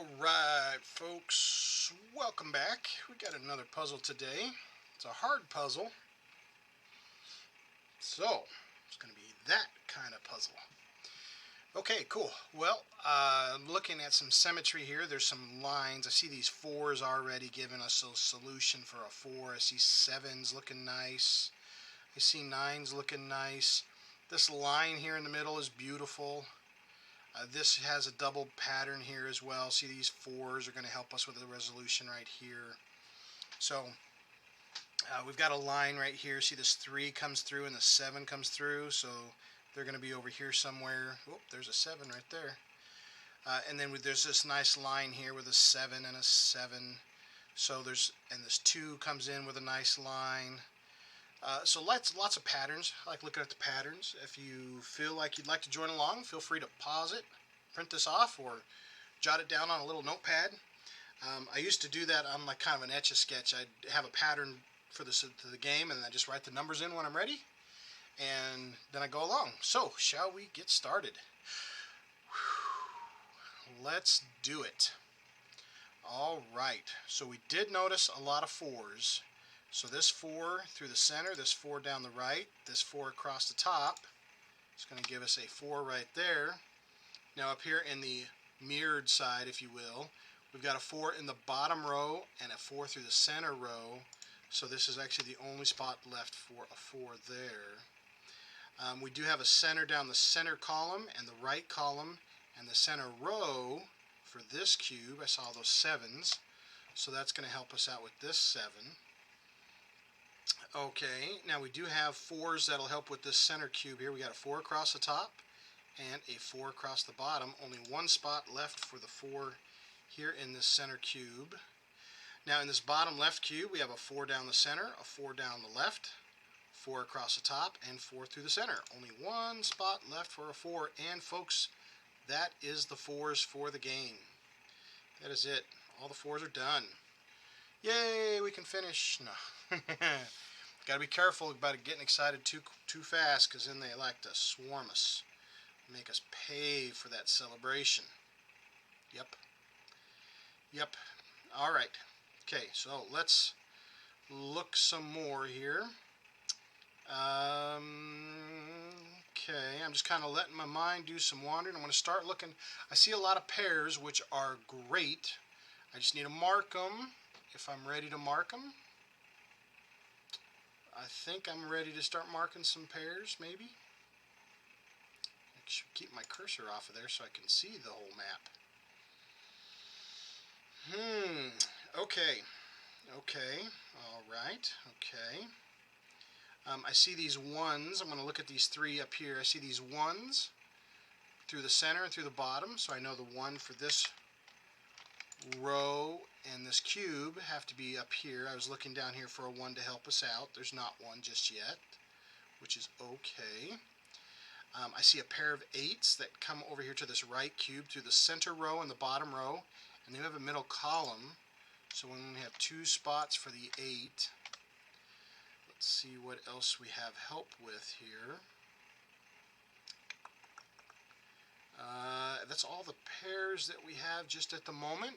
Alright folks, welcome back. We got another puzzle today. It's a hard puzzle. So, it's going to be that kind of puzzle. Okay, cool. Well, looking at some symmetry here, there's some lines. I see these 4s already giving us a solution for a 4. I see 7s looking nice. I see 9s looking nice. This line here in the middle is beautiful. This has a double pattern here as well. See, these 4s are going to help us with the resolution right here. So we've got a line right here. See, this 3 comes through and the 7 comes through. So they're going to be over here somewhere. Oh, there's a 7 right there. And then there's this nice line here with a 7 and a 7. So this 2 comes in with a nice line. So lots of patterns. I like looking at the patterns. If you feel like you'd like to join along, feel free to pause it, print this off, or jot it down on a little notepad. I used to do that on like kind of an Etch-a-Sketch. I'd have a pattern for the game, and then I just write the numbers in when I'm ready, and then I go along. So, shall we get started? Let's do it. All right. So we did notice a lot of 4s. So this 4 through the center, this 4 down the right, this 4 across the top. It's going to give us a 4 right there. Now up here in the mirrored side, if you will, we've got a 4 in the bottom row and a 4 through the center row. So this is actually the only spot left for a 4 there. We do have a center down the center column and the right column and the center row for this cube. I saw those 7s. So that's going to help us out with this 7. Okay, now we do have 4s that'll help with this center cube here. We got a 4 across the top and a 4 across the bottom. Only one spot left for the 4 here in this center cube. Now in this bottom left cube, we have a 4 down the center, a 4 down the left, 4 across the top, and 4 through the center. Only one spot left for a 4. And folks, that is the 4s for the game. That is it. All the 4s are done. Yay, we can finish. No. Got to be careful about getting excited too fast, because then they like to swarm us, make us pay for that celebration. Yep. All right. Okay, so let's look some more here. Okay, I'm just kind of letting my mind do some wandering. I'm going to start looking. I see a lot of pairs, which are great. I just need to mark them if I'm ready to mark them. I think I'm ready to start marking some pairs, maybe. I should keep my cursor off of there so I can see the whole map. Okay. All right. Okay. I see these 1s. I'm going to look at these 3 up here. I see these 1s through the center and through the bottom. So I know the 1 for this row and this cube have to be up here. I was looking down here for a 1 to help us out. There's not one just yet, which is okay. I see a pair of 8s that come over here to this right cube through the center row and the bottom row, and they have a middle column. So we only have 2 spots for the 8. Let's see what else we have help with here. That's all the pairs that we have just at the moment.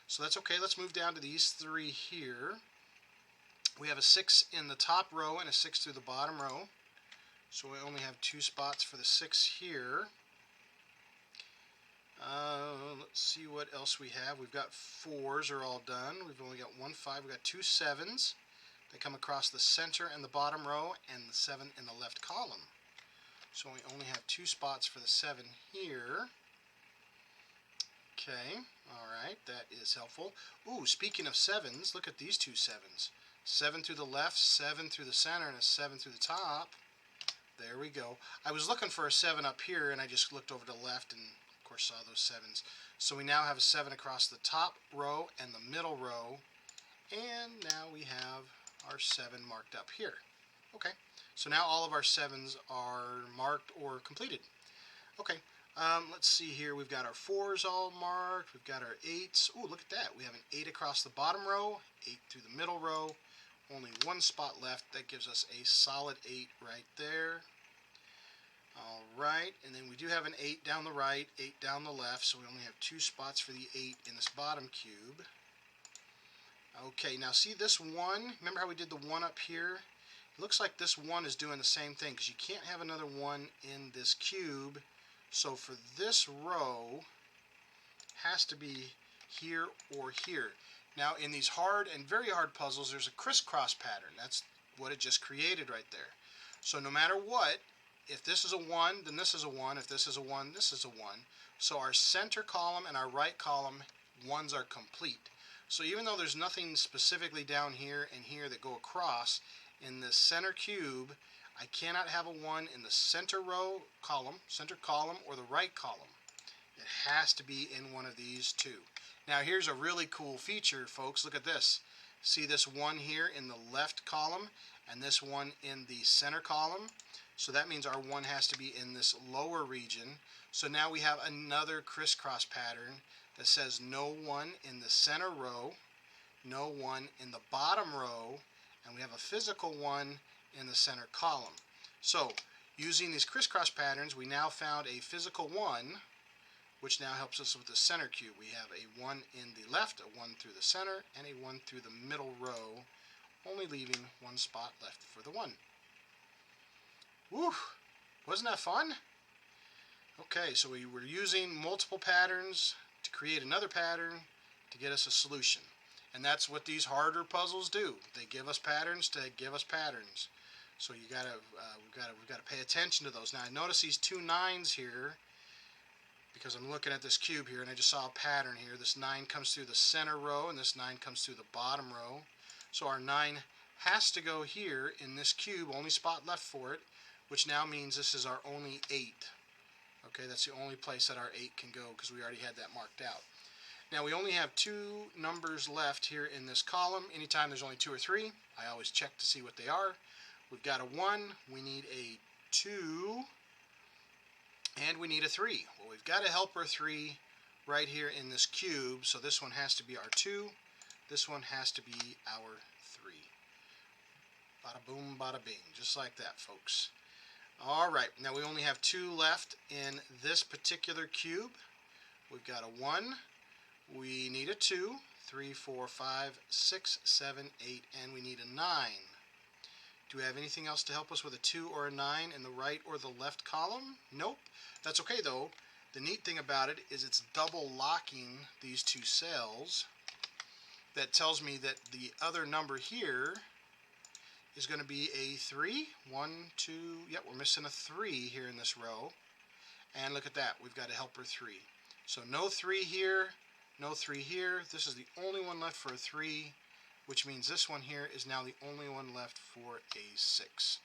So that's okay. Let's move down to these 3 here. We have a 6 in the top row and a 6 through the bottom row. So we only have 2 spots for the 6 here. Let's see what else we have. We've got 4s are all done. We've only got 1 5. We've got 2 7s. They come across the center and the bottom row and the 7 in the left column. So we only have 2 spots for the 7 here. Okay, alright, that is helpful. Ooh, speaking of 7s, look at these 2 7s. 7 through the left, 7 through the center, and a 7 through the top. There we go. I was looking for a 7 up here, and I just looked over to the left and, of course, saw those 7s. So we now have a 7 across the top row and the middle row. And now we have our 7 marked up here. Okay, so now all of our 7s are marked or completed. Okay. Let's see here. We've got our 4s all marked. We've got our 8s. Oh, look at that. We have an 8 across the bottom row, 8 through the middle row. Only 1 spot left. That gives us a solid 8 right there. All right, and then we do have an 8 down the right, 8 down the left, so we only have 2 spots for the 8 in this bottom cube. Okay, now see this 1? Remember how we did the 1 up here? It looks like this 1 is doing the same thing because you can't have another 1 in this cube. So for this row, has to be here or here. Now in these hard and very hard puzzles, there's a crisscross pattern. That's what it just created right there. So no matter what, if this is a 1, then this is a 1. If this is a 1, this is a 1. So our center column and our right column, 1s are complete. So even though there's nothing specifically down here and here that go across, in the center cube, I cannot have a 1 in the center row column, center column, or the right column. It has to be in one of these two. Now here's a really cool feature, folks. Look at this. See this 1 here in the left column and this 1 in the center column? So that means our 1 has to be in this lower region. So now we have another crisscross pattern that says no 1 in the center row, no 1 in the bottom row, and we have a physical 1 in the center column. So using these crisscross patterns, we now found a physical 1, which now helps us with the center cube. We have a 1 in the left, a 1 through the center, and a 1 through the middle row, only leaving 1 spot left for the 1. Woo! Wasn't that fun? Okay, so we were using multiple patterns to create another pattern to get us a solution. And that's what these harder puzzles do. They give us patterns to give us patterns. So we've got to pay attention to those. Now I notice these 2 9s here, because I'm looking at this cube here and I just saw a pattern here. This 9 comes through the center row and this 9 comes through the bottom row. So our 9 has to go here in this cube, only spot left for it, which now means this is our only 8. Okay, that's the only place that our 8 can go because we already had that marked out. Now we only have 2 numbers left here in this column. Anytime there's only 2 or 3, I always check to see what they are. We've got a 1, we need a 2, and we need a 3. Well, we've got a helper 3 right here in this cube, so this one has to be our 2. This one has to be our 3. Bada boom, bada bing, just like that, folks. Alright, now we only have 2 left in this particular cube. We've got a 1, we need a 2, 3, 4, 5, 6, 7, 8, and we need a 9. Do we have anything else to help us with a 2 or a 9 in the right or the left column? Nope. That's okay though. The neat thing about it is it's double locking these 2 cells. That tells me that the other number here is going to be a 3. 1, 2, yep, we're missing a 3 here in this row. And look at that, we've got a helper 3. So no 3 here, no 3 here. This is the only one left for a 3, which means this one here is now the only one left for a 6.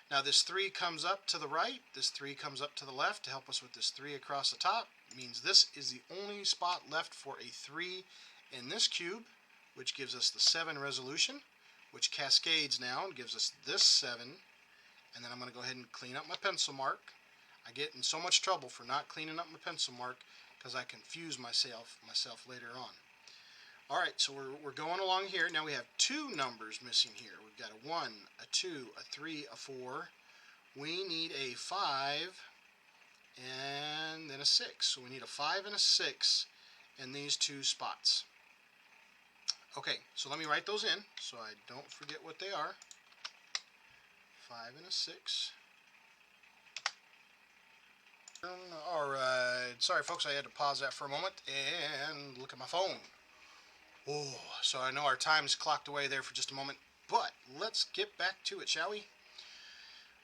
Now this 3 comes up to the right, this 3 comes up to the left to help us with this 3 across the top. It means this is the only spot left for a 3 in this cube, which gives us the 7 resolution, which cascades now and gives us this 7. And then I'm going to go ahead and clean up my pencil mark. I get in so much trouble for not cleaning up my pencil mark because I confuse myself later on. Alright, so we're going along here. Now we have 2 numbers missing here. We've got a 1, a 2, a 3, a 4. We need a 5 and then a 6. So we need a 5 and a 6 in these 2 spots. Okay, so let me write those in so I don't forget what they are. 5 and a 6. Alright, sorry folks, I had to pause that for a moment and look at my phone. Oh, so I know our time's clocked away there for just a moment, but let's get back to it, shall we?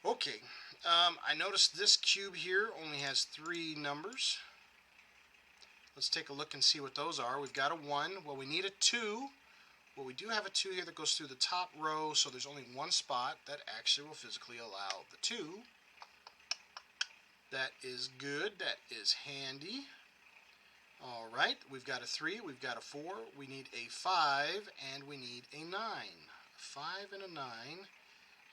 Okay, I noticed this cube here only has 3 numbers. Let's take a look and see what those are. We've got a 1. Well, we need a 2. Well, we do have a 2 here that goes through the top row, so there's only 1 spot that actually will physically allow the 2. That is good. That is handy. Alright, we've got a 3, we've got a 4, we need a 5, and we need a 9. A 5 and a 9,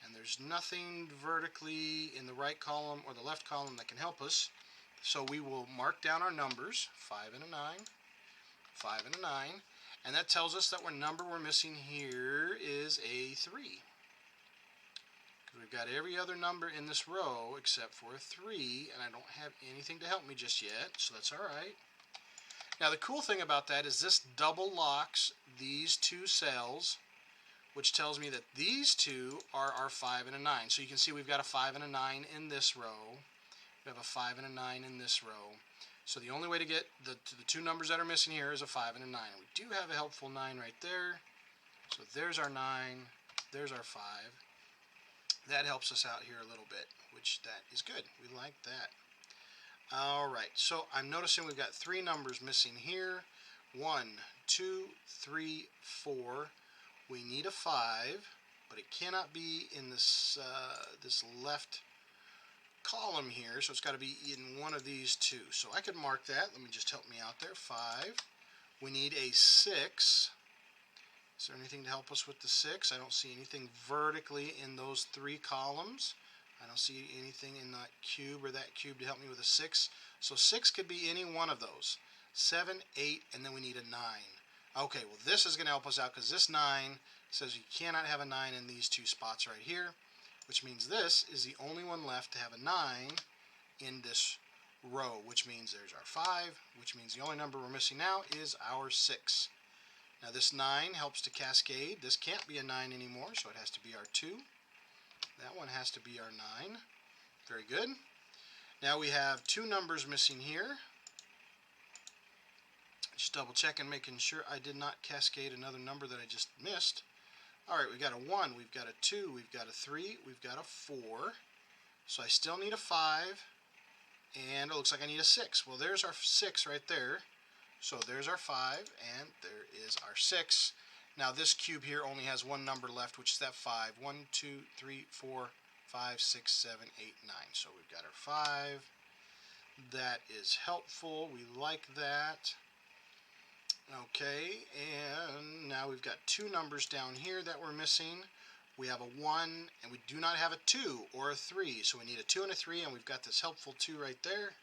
and there's nothing vertically in the right column or the left column that can help us. So we will mark down our numbers, 5 and a 9, 5 and a 9, and that tells us that our number we're missing here is a 3. We've got every other number in this row except for a 3, and I don't have anything to help me just yet, so that's alright. Now the cool thing about that is this double locks these two cells, which tells me that these two are our 5 and a 9. So you can see we've got a 5 and a 9 in this row. We have a 5 and a 9 in this row. So the only way to get to the two numbers that are missing here is a 5 and a 9. We do have a helpful 9 right there. So there's our 9, there's our 5. That helps us out here a little bit, which that is good. We like that. Alright, so I'm noticing we've got 3 numbers missing here. 1, 2, 3, 4. We need a 5, but it cannot be in this this left column here, so it's got to be in one of these two. So I could mark that. Let me just help me out there. 5. We need a 6. Is there anything to help us with the 6? I don't see anything vertically in those 3 columns. I don't see anything in that cube or that cube to help me with a 6. So 6 could be any one of those. 7, 8, and then we need a 9. Okay, well this is going to help us out because this 9 says you cannot have a 9 in these two spots right here, which means this is the only one left to have a 9 in this row, which means there's our 5, which means the only number we're missing now is our 6. Now this 9 helps to cascade. This can't be a 9 anymore, so it has to be our 2. That one has to be our 9. Very good. Now we have 2 numbers missing here. Just double checking, making sure I did not cascade another number that I just missed. Alright, we've got a 1, we've got a 2, we've got a 3, we've got a 4. So I still need a 5, and it looks like I need a 6. Well, there's our 6 right there. So there's our 5, and there is our 6. Now this cube here only has one number left, which is that 5. 1, 2, 3, 4, 5, 6, 7, 8, 9. So we've got our 5. That is helpful. We like that. Okay, and now we've got 2 numbers down here that we're missing. We have a 1, and we do not have a 2 or a 3. So we need a 2 and a 3, and we've got this helpful 2 right there.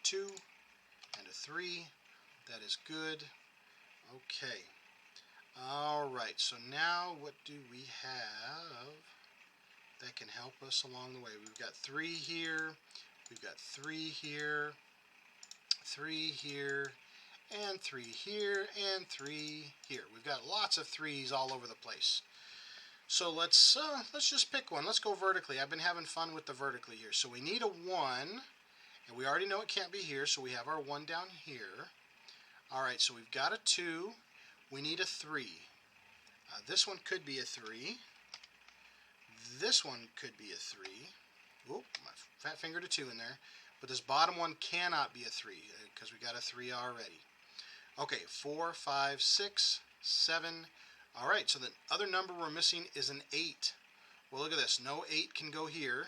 2 and a 3. That is good. Okay. Alright, so now what do we have that can help us along the way? We've got 3 here. We've got 3 here. 3 here. And 3 here, and 3 here. We've got lots of 3s all over the place. So let's just pick one. Let's go vertically. I've been having fun with the vertically here. So we need a 1, and we already know it can't be here, so we have our 1 down here. Alright, so we've got a 2. We need a 3. This one could be a 3. This one could be a 3. Oop, my fat finger to 2 in there. But this bottom one cannot be a 3 because we got a 3 already. Okay, 4, 5, 6, 7. Alright, so the other number we're missing is an 8. Well, look at this. No 8 can go here,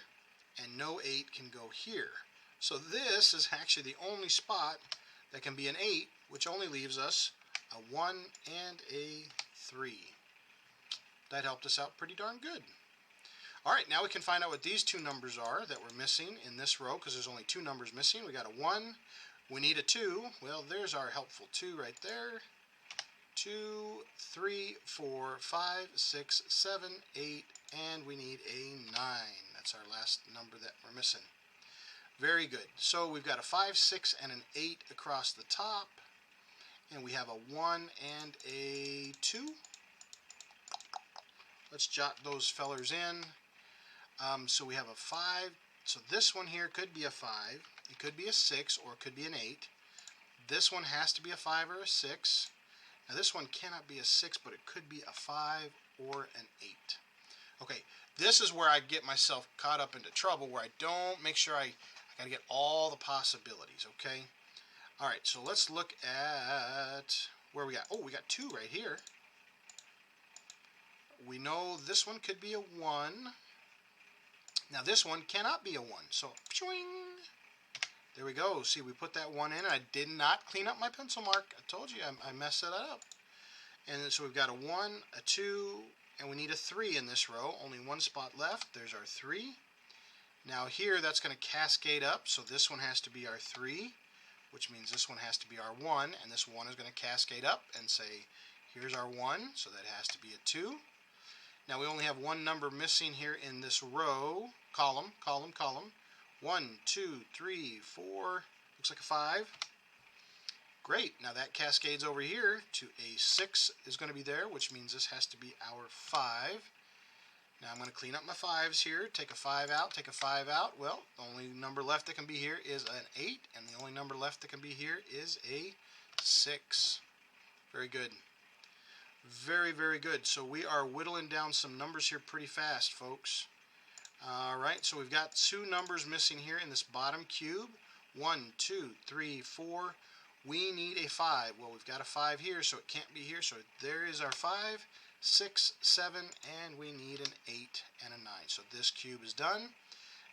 and no 8 can go here. So this is actually the only spot that can be an 8, which only leaves us a 1 and a 3. That helped us out pretty darn good. Alright, now we can find out what these 2 numbers are that we're missing in this row, because there's only 2 numbers missing. We got a 1. We need a 2. Well, there's our helpful 2 right there. 2, 3, 4, 5, 6, 7, 8, and we need a 9. That's our last number that we're missing. Very good. So we've got a 5, 6, and an 8 across the top. And we have a 1 and a 2. Let's jot those fellers in. So we have a 5. So this one here could be a 5. It could be a 6, or it could be an 8. This one has to be a 5 or a 6. Now this one cannot be a 6, but it could be a 5 or an 8. Okay, this is where I get myself caught up into trouble, where I don't make sure I got to get all the possibilities, okay? All right, so let's look at where we got. Oh, we got 2 right here. We know this one could be a 1. Now this one cannot be a 1, so pshwing. There we go. See, we put that 1 in. I did not clean up my pencil mark. I told you I messed that up. And so we've got a 1, a 2, and we need a 3 in this row. Only one spot left. There's our 3. Now here, that's going to cascade up, so this one has to be our 3, which means this one has to be our 1, and this 1 is going to cascade up and say, here's our 1, so that has to be a 2. Now we only have one number missing here in this row, column. 1, 2, 3, 4, looks like a 5. Great, now that cascades over here to a 6 is going to be there, which means this has to be our 5. Now I'm going to clean up my 5s here, take a 5 out, take a 5 out. Well, the only number left that can be here is an 8, and the only number left that can be here is a 6. Very good. Very, very good. So we are whittling down some numbers here pretty fast, folks. Alright, so we've got 2 numbers missing here in this bottom cube. 1, 2, 3, 4. We need a 5. Well, we've got a 5 here, so it can't be here. So there is our 5, 6, 7, and we need an 8 and a 9. So this cube is done.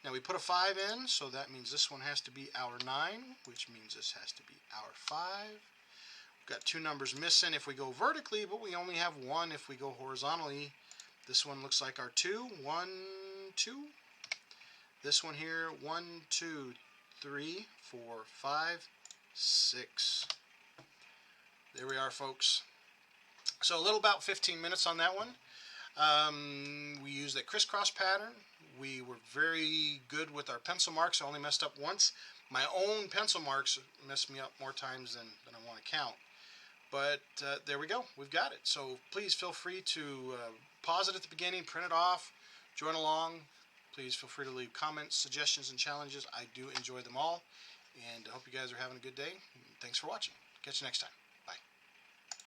Now we put a 5 in, so that means this one has to be our 9, which means this has to be our 5. We've got 2 numbers missing if we go vertically, but we only have 1 if we go horizontally. This one looks like our 2. 1, 2. This one here, 1, 2, 3, 4, 5, 6. There we are, folks. So a little about 15 minutes on that one. We used that crisscross pattern. We were very good with our pencil marks. I only messed up once. My own pencil marks messed me up more times than I want to count. But there we go. We've got it. So please feel free to pause it at the beginning, print it off, join along. Please feel free to leave comments, suggestions, and challenges. I do enjoy them all. And I hope you guys are having a good day. Thanks for watching. Catch you next time.